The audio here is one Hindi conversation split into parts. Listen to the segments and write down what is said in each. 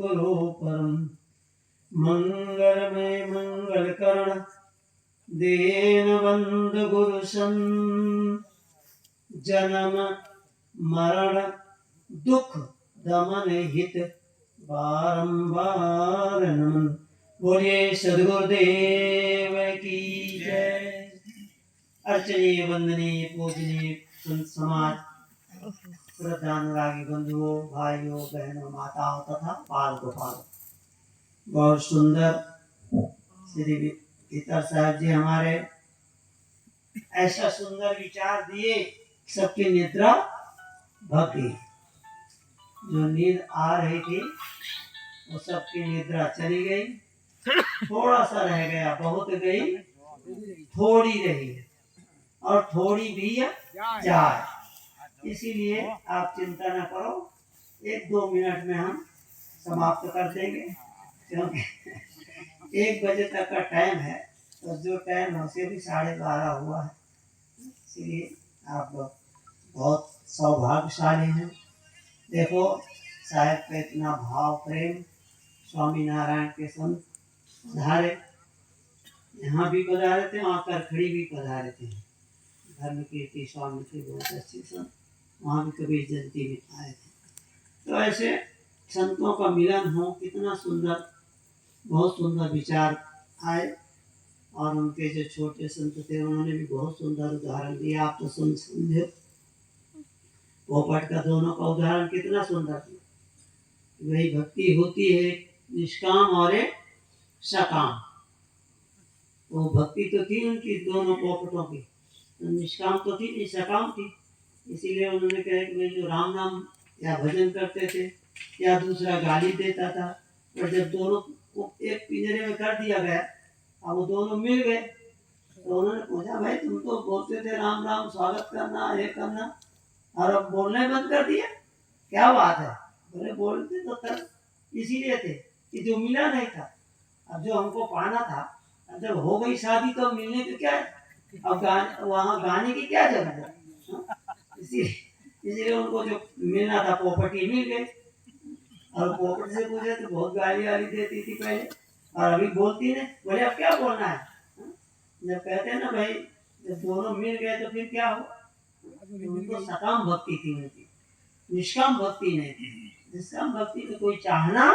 गुरु परम मंगलमय मंगल करण दीन बंधु गुरु सन जन्म मरण दुख दमन हित बारंबार नमन। बोलिए सद्गुरुदेव की जय। अर्चनीय वंदनीय पूजनीय संत समाज, श्रद्धानुरागी बंधुओं, भाइयों, बहनों, माताओं तथा बाल गोपाल, बहुत सुंदर श्री भीतर साहब जी हमारे ऐसा सुंदर विचार दिए, सबकी निद्रा भक्ति। जो नींद आ रही थी वो सबकी निद्रा चली गई, थोड़ा सा रह गया, बहुत गई थोड़ी रही और थोड़ी भी जाए। इसीलिए आप चिंता न करो, 1-2 मिनट में हम समाप्त कर देंगे, क्योंकि 1 बजे तक का टाइम है, तो जो टाइम है उसे भी 12:30 हुआ है। इसलिए आप लोग बहुत सौभाग्यशाली हैं। देखो साहेब का इतना भाव प्रेम, स्वामी नारायण के संत पधारे, यहाँ भी पधारे थे, वहाँ करखड़ी भी पधारे थे। धर्म कीर्ति स्वामी के बहुत अच्छे संत, वहाँ भी कबीर जयंती में आए थे। तो ऐसे संतों का मिलन हो, कितना सुंदर, बहुत सुंदर विचार आए। और उनके जो छोटे संत थे उन्होंने भी बहुत सुंदर उदाहरण दिया। आप तो समझे, पोपट का दोनों का उदाहरण कितना सुंदर दिया। वही भक्ति होती है, निष्काम और एक सकाम। वो भक्ति तो थी उनकी दोनों पोपटों की, निष्काम तो थी नहीं, सकाम थी। इसीलिए उन्होंने कहा कि जो राम नाम या भजन करते थे या दूसरा गाली देता था, और जब दोनों को एक पिंजरे में कर दिया गया, अब वो दोनों मिल गए, तो उन्होंने पूछा, भाई तुम तो बोलते थे राम राम, स्वागत करना, ये करना, और अब बोलने बंद कर दिया, क्या बात है? बोले बोलते तो तब इसीलिए थे कि जो मिला नहीं था, अब जो हमको पाना था, अब जब हो गई शादी तो मिलने की क्या है? अब वहाँ गाने की क्या जरूरत है? इसीलिए उनको जो मिलना था पोपटी मिल गए। और पोपट से पूछे तो बहुत गाली वाली देती थी पहले, और अभी बोलती नहीं। बोले अब क्या बोलना है? जब कहते हैं ना भाई, जब दोनों मिल गए तो फिर क्या हो? उनको सकाम भक्ति थी उनकी, निष्काम भक्ति नहीं थी। निष्काम भक्ति में कोई चाहना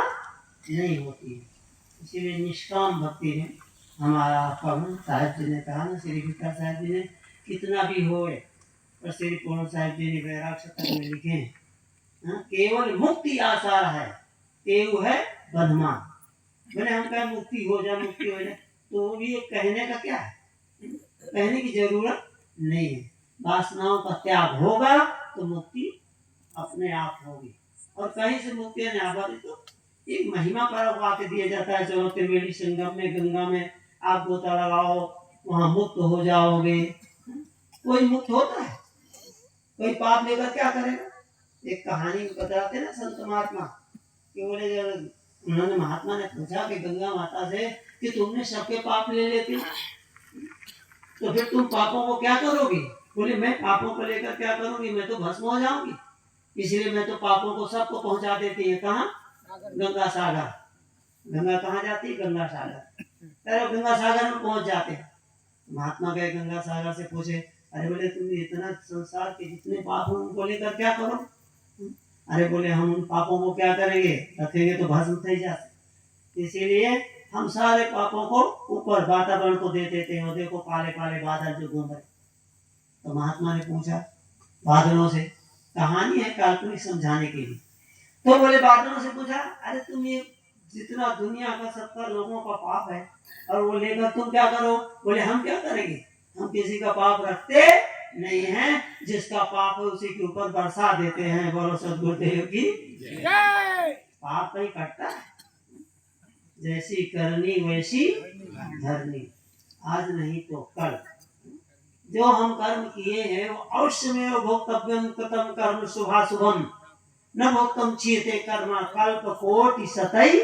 नहीं होती है, इसीलिए निष्काम भक्ति में हमारा प्रभु साहिब जी ने कहा ना, श्री गीता साहिब जी ने, कितना भी होए, और श्री पूर्ण साहिब जी ने वैराग शतक में लिखे हैं, केवल मुक्ति आसार है, केव है बंधमान। मैंने हम कहा मुक्ति हो जाए, मुक्ति हो जाए, तो भी ये कहने का क्या है? कहने की जरूरत नहीं है। वासनाओं का त्याग होगा तो मुक्ति अपने आप होगी। और कहीं से मुक्ति नहीं आ पाती तो एक महिमा पर आके दिया जाता है, चलो त्रिवेणी संगम में, गंगा में आप गोता लगाओ, वहां मुक्त हो जाओगे। कोई मुक्त होता है? कोई पाप लेकर क्या करेगा? एक कहानी बताते ना संत महात्मा, कि बोले जब उन्होंने, महात्मा ने पूछा कि गंगा माता से कि तुमने सबके पाप ले लेते, तो फिर तुम पापों को क्या करोगी? बोले मैं पापों को लेकर क्या करूंगी, मैं तो भस्म हो जाऊंगी। इसलिए मैं तो पापों को सबको पहुंचा देती है। कहाँ? गंगा सागर। गंगा कहाँ जाती है? गंगा सागर। अरे गंगा सागर में पहुंच जाते हैं। महात्मा गए गंगा सागर से, पूछे, अरे बोले तुम इतना संसार के जितने पाप हैं उनको लेकर क्या करो? अरे बोले हम उन पापों को क्या करेंगे, रखेंगे तो भस्म थी जाते। इसीलिए हम सारे पापों को ऊपर वातावरण को दे देते हैं। देखो काले काले बादल जो घूम रहे। तो महात्मा ने पूछा बादलों से, कहानी है काल्पनिक समझाने के लिए। तो बोले बादलों से पूछा, अरे तुम ये जितना दुनिया का 70 लोगों का पाप है और वो लेकर तुम क्या करो? बोले हम क्या करेंगे, हम किसी का पाप रखते नहीं है, जिसका पाप है उसी के ऊपर बरसा देते हैं। बोलो सद्गुरुदेव की जय। पाप नहीं कटता है, जैसी करनी वैसी धरनी, आज नहीं तो कल। जो हम कर्म किए हैं वो अवश्य में भोक्तव्यम कृतम कर्म शुभाशुभम न भोक्तम चीते कर्म कल्प कोटि सतई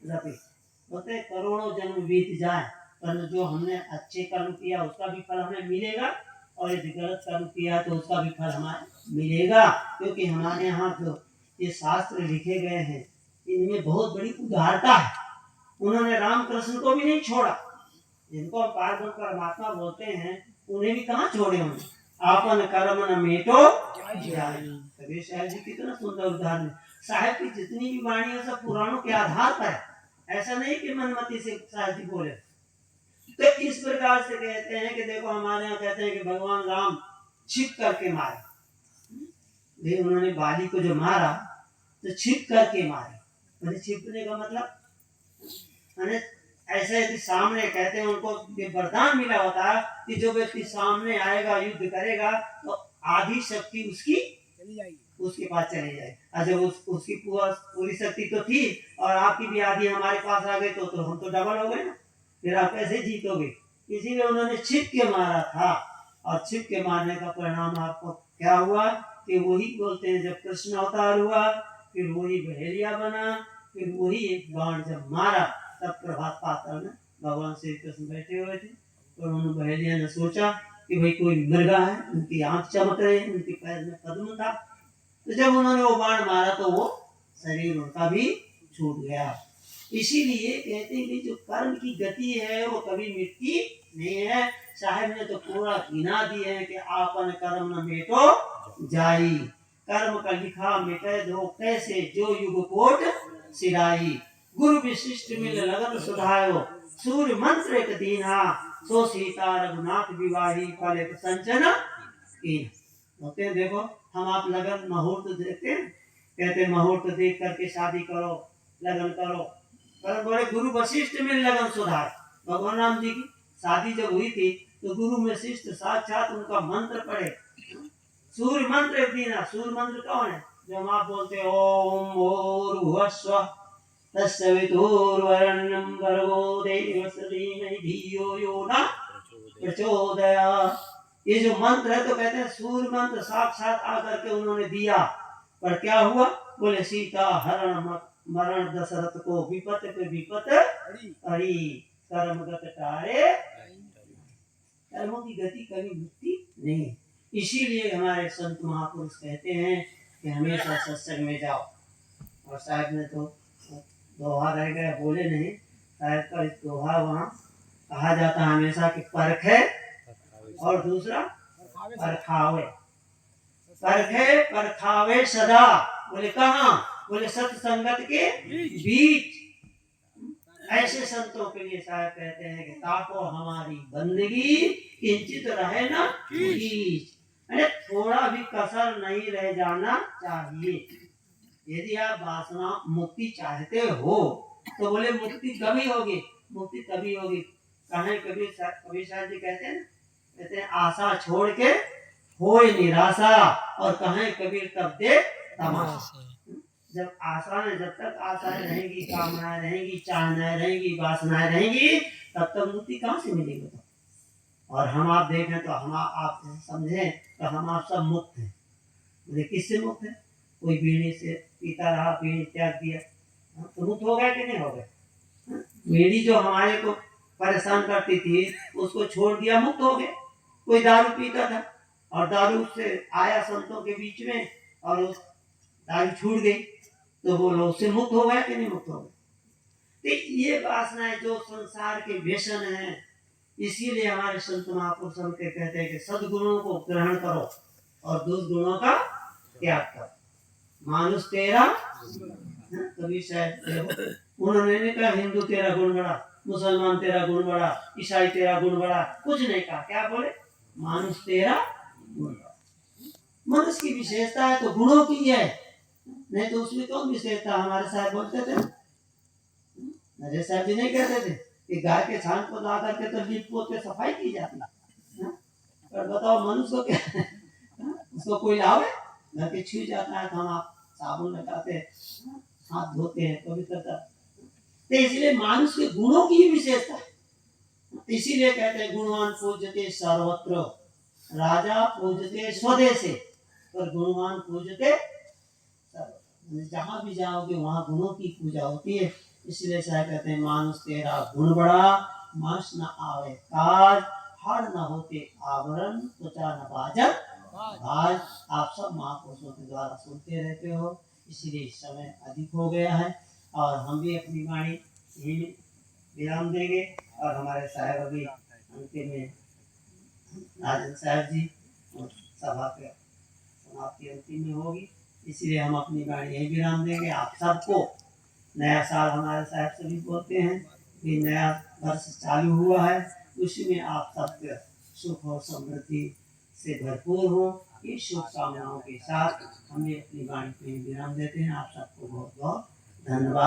रपि। बोलते करोड़ों जन्म बीत जाए पर जो हमने अच्छे कर्म किया उसका भी फल हमें मिलेगा, और यदि गलत कर्म किया तो उसका भी फल हमें मिलेगा। क्योंकि हमारे यहाँ जो ये शास्त्र लिखे गए हैं इनमें बहुत बड़ी उदारता है। उन्होंने रामकृष्ण को भी नहीं छोड़ा, जिनको पार्वती परमात्मा बोलते हैं उन्हें भी कहाँ छोड़े उन्हें। आपन कर्म न मेटो जाय। कबीर साहब जी कितना सुंदर उदाहरण है। साहब की जितनी भी वाणी है सब पुराणों के आधार पर है, ऐसा नहीं कि मनमति से साहब जी बोले। तो इस प्रकार से कहते हैं कि देखो हमारे यहाँ कहते हैं कि भगवान राम छिप करके मारे। देखिए उन्होंने बाली को जो मारा तो छिप करके मारे। छिपने का मतलब ऐसे यदि सामने कहते हैं उनको ये वरदान मिला होता है कि जो व्यक्ति सामने आएगा युद्ध करेगा तो आधी शक्ति उसकी चली जाएगी, उसके पास चली जाएगी। और जब उसकी पूरी शक्ति तो थी और आपकी भी आधी हमारे पास आ गई तो हम तो डबल हो गए ना, फिर आप कैसे जीतोगे। इसीलिए उन्होंने छिप के मारा था और छिप के मारने का परिणाम आपको क्या हुआ कि वही बोलते हैं जब कृष्ण अवतार हुआ फिर वही बहेलिया बना, फिर वही एक बाण जब मारा तब प्रभात पाताल में भगवान श्री कृष्ण बैठे हुए थे और उन बहेलिया ने सोचा कि भाई कोई मृगा है, उनकी आंख चमक रही है, उनके पैर में पद्म था। तो जब उन्होंने वो बाण मारा तो वो शरीर उनका भी छूट गया। इसीलिए कहते हैं कि जो कर्म की गति है वो कभी मिटती नहीं है। साहब ने तो पूरा गिना दिए है कि आपन कर्म न मेटो जाई, कर्म का लिखा मिटे दो कैसे जो युग कोट सिराई। गुरु विशिष्ट मिल लगन सुधायो सूर्य मंत्र एक दीना सो सीता रघुनाथ विवाही फल एक संचन कीन। होते हैं देखो हम आप लगन मुहूर्त देखते हैं, कहते हैं मुहूर्त देख करके शादी करो लगन करो, पर बोले गुरु वशिष्ठ में लगन सुधार। भगवान राम जी की शादी जब हुई थी तो गुरु वशिष्ठ साक्षात उनका मंत्र पढ़े, सूर्य मंत्र एक दीना। सूर्य मंत्र कौन है? जब आप बोलते ओम भूर्भुवस्सुवः तत्सवितुर्वरेण्यं भर्गो देवस्य धीमहि धियो यो न प्रचोदयात्। ये जो मंत्र है तो कहते हैं सूर्य मंत्र साक्षात आकर के उन्होंने दिया, पर क्या हुआ? बोले सीता हरण मरण दशरथ को विपत पे विपत हरी कर्मगत टारे। कर्मों की गति कभी मुक्ति नहीं है। इसीलिए हमारे संत महापुरुष कहते हैं कि हमेशा सत्संग में जाओ। और साहब ने तो दोहा रह गया बोले नहीं, साहब का इस दोहा वहाँ कहा जाता है हमेशा कि परखे और दूसरा परखावे। परखे परखावे सदा, बोले कहाँ? बोले सत्संगत के बीच। ऐसे संतों के लिए साहब कहते हैं कि ताको हमारी बंदगी किंचित रहे ना कीच, थोड़ा भी कसर नहीं रह जाना चाहिए। यदि आप वासना मुक्ति चाहते हो तो बोले मुक्ति कभी होगी? मुक्ति तभी होगी कहें कबीर साहब जी कहते हैं आशा छोड़ के होए निराशा, और कहें कबीर तब दे तमाशा। जब आशाएं, जब तक आशाएं रहेंगी, कामनाएं रहेंगी, चाहनाएं रहेंगी, वासनाएं रहेंगी, तब तक मुक्ति कहाँ से मिलेगी? और हम आप देखें तो हम आप समझें तो हम आप सब मुक्त हैं। बोले किससे मुक्त है? कोई बीड़ी से पीता रहा, बीड़ी त्याग दिया तो मुक्त हो गया कि नहीं हो गया? बीड़ी जो हमारे को परेशान करती थी उसको छोड़ दिया, मुक्त हो गया। कोई दारू पीता था और दारू से आया संतों के बीच में और उस दारू छूट गई तो वो लोग उससे मुक्त हो गया कि नहीं मुक्त हो गया? तो ये वासनाएं जो संसार के व्यसन हैं, इसीलिए हमारे संत महापुरुष के कहते हैं कि सद्गुणों को ग्रहण करो और दुर्गुणों का त्याग करो। मानुष तेरा, कभी शायद उन्होंने नहीं कहा हिंदू तेरा गुण बड़ा, मुसलमान तेरा गुण बड़ा, ईसाई तेरा गुण बड़ा, कुछ नहीं कहा। क्या बोले? मानुष तेरा गुण बड़ा। मनुष्य की विशेषता है तो गुणों की है, नहीं तो उसमें कौन विशेषता? हमारे साहब बोलते थे, नजर साहब जी नहीं कहते थे कि गाय के छान को ला करके तो लीप पोत के सफाई की जाती है, पर बताओ मनुष्य को क्या उसको कोई लाभ है? घर के छू जाता है तो हम आप साबुन लगाते हाथ धोते हैं पवित्रता। तो इसलिए मानुष के गुणों की विशेषता है। इसीलिए कहते हैं गुणवान पूजते सर्वत्र, राजा पूजते स्वदेशे, पर गुणवान पूजते सर्वत्र। जहां भी जाओगे वहां गुणों की पूजा होती है। इसलिए साहब कहते हैं मानुष तेरा गुण बड़ा, मांस न आवे काज, हाड़ न होते आवरण, त्वचा न बाजत आज। आप सब महापुरुषों के द्वारा सुनते रहते हो, इसलिए इस समय अधिक हो गया है। और हम भी अपनी वाणी यही विराम देंगे। और हमारे साहब अभी अंतिम में राजन साहब जी और सभा के समाप्ति अंतिम में होगी, इसलिए हम अपनी वाणी यही विराम देंगे। आप सबको नया साल हमारे साहब सभी बोलते हैं कि नया वर्ष चालू हुआ है, उसी में आप सबके सुख और समृद्धि से भरपूर हो। इस शुभकामनाओं के साथ हमें अपनी वाणी पे विराम देते हैं। आप सबको बहुत बहुत धन्यवाद।